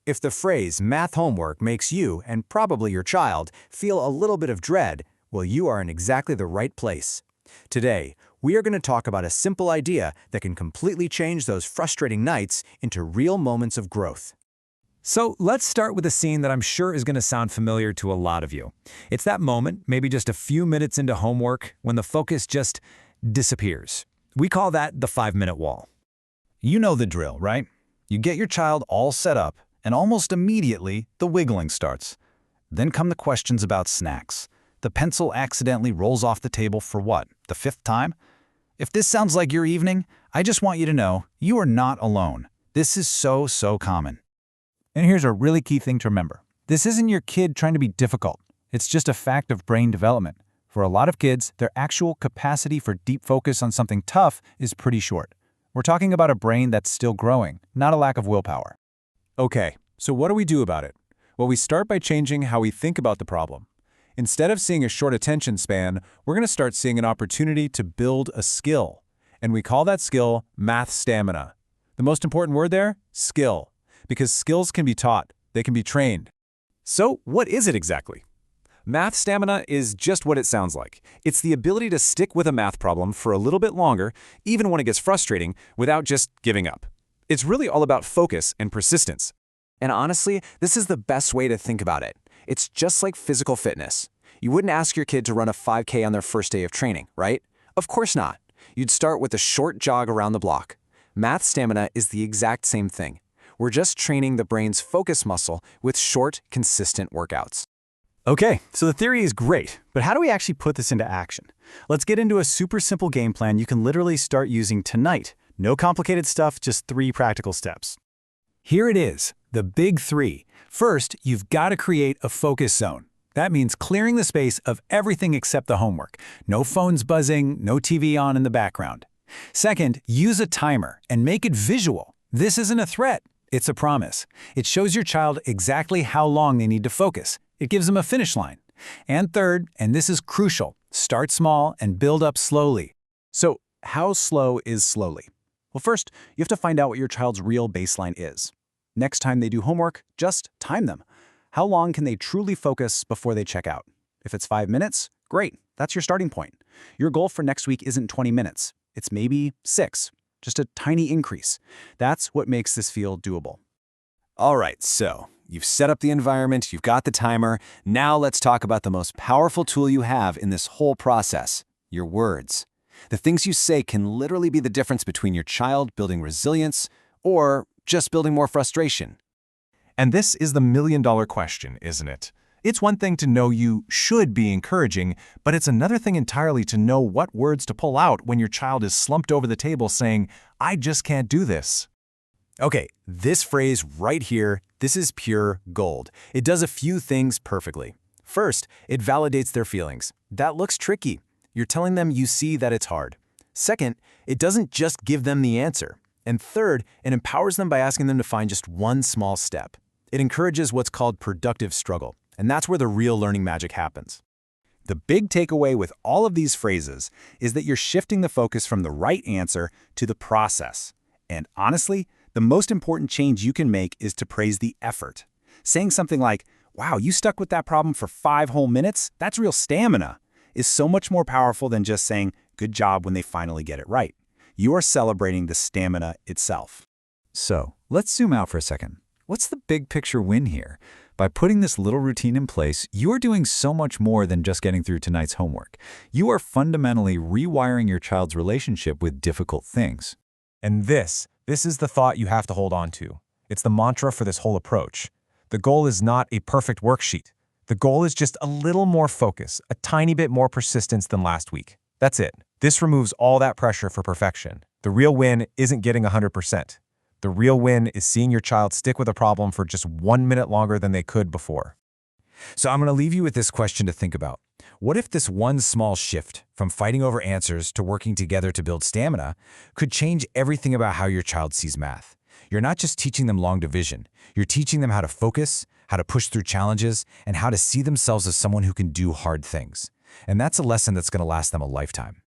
If the phrase math homework makes you, and probably your child, feel a little bit of dread, well, you are in exactly the right place. Today, we are going to talk about a simple idea that can completely change those frustrating nights into real moments of growth. So let's start with a scene that I'm sure is going to sound familiar to a lot of you. It's that moment, maybe just a few minutes into homework, when the focus just disappears. We call that the 5-minute wall. You know the drill, right? You get your child all set up, and almost immediately, the wiggling starts. Then come the questions about snacks. The pencil accidentally rolls off the table for what, the 5th time? If this sounds like your evening, I just want you to know you are not alone. This is so common. And here's a really key thing to remember. This isn't your kid trying to be difficult. It's just a fact of brain development. For a lot of kids, their actual capacity for deep focus on something tough is pretty short. We're talking about a brain that's still growing, not a lack of willpower. Okay, so what do we do about it? Well, we start by changing how we think about the problem. Instead of seeing a short attention span, we're going to start seeing an opportunity to build a skill. And we call that skill math stamina. The most important word there? Skill. Because skills can be taught, they can be trained. So what is it exactly? Math stamina is just what it sounds like. It's the ability to stick with a math problem for a little bit longer, even when it gets frustrating, without just giving up. It's really all about focus and persistence. And honestly, this is the best way to think about it. It's just like physical fitness. You wouldn't ask your kid to run a 5K on their first day of training, right? Of course not. You'd start with a short jog around the block. Math stamina is the exact same thing. We're just training the brain's focus muscle with short, consistent workouts. Okay, so the theory is great, but how do we actually put this into action? Let's get into a super simple game plan you can literally start using tonight. No complicated stuff, just 3 practical steps. Here it is, the big 3. First, you've got to create a focus zone. That means clearing the space of everything except the homework. No phones buzzing, no TV on in the background. Second, use a timer and make it visual. This isn't a threat. It's a promise. It shows your child exactly how long they need to focus. It gives them a finish line. And third, and this is crucial, start small and build up slowly. So how slow is slowly? Well, first, you have to find out what your child's real baseline is. Next time they do homework, just time them. How long can they truly focus before they check out? If it's 5 minutes, great, that's your starting point. Your goal for next week isn't 20 minutes. It's maybe 6. Just a tiny increase. That's what makes this feel doable. All right, so you've set up the environment, you've got the timer. Now let's talk about the most powerful tool you have in this whole process, your words. The things you say can literally be the difference between your child building resilience or just building more frustration. And this is the million-dollar question, isn't it? It's one thing to know you should be encouraging, but it's another thing entirely to know what words to pull out when your child is slumped over the table saying, "I just can't do this." Okay, this phrase right here, this is pure gold. It does a few things perfectly. First, it validates their feelings. That looks tricky. You're telling them you see that it's hard. Second, it doesn't just give them the answer. And third, it empowers them by asking them to find just one small step. It encourages what's called productive struggle. And that's where the real learning magic happens. The big takeaway with all of these phrases is that you're shifting the focus from the right answer to the process. And honestly, the most important change you can make is to praise the effort. Saying something like, "Wow, you stuck with that problem for 5 whole minutes? That's real stamina," is so much more powerful than just saying, "Good job," when they finally get it right. You are celebrating the stamina itself. So, let's zoom out for a second. What's the big picture win here? By putting this little routine in place, you are doing so much more than just getting through tonight's homework. You are fundamentally rewiring your child's relationship with difficult things. And this is the thought you have to hold on to. It's the mantra for this whole approach. The goal is not a perfect worksheet. The goal is just a little more focus, a tiny bit more persistence than last week. That's it. This removes all that pressure for perfection. The real win isn't getting 100%. The real win is seeing your child stick with a problem for just 1 minute longer than they could before. So I'm going to leave you with this question to think about. What if this one small shift from fighting over answers to working together to build stamina could change everything about how your child sees math? You're not just teaching them long division. You're teaching them how to focus, how to push through challenges, and how to see themselves as someone who can do hard things. And that's a lesson that's going to last them a lifetime.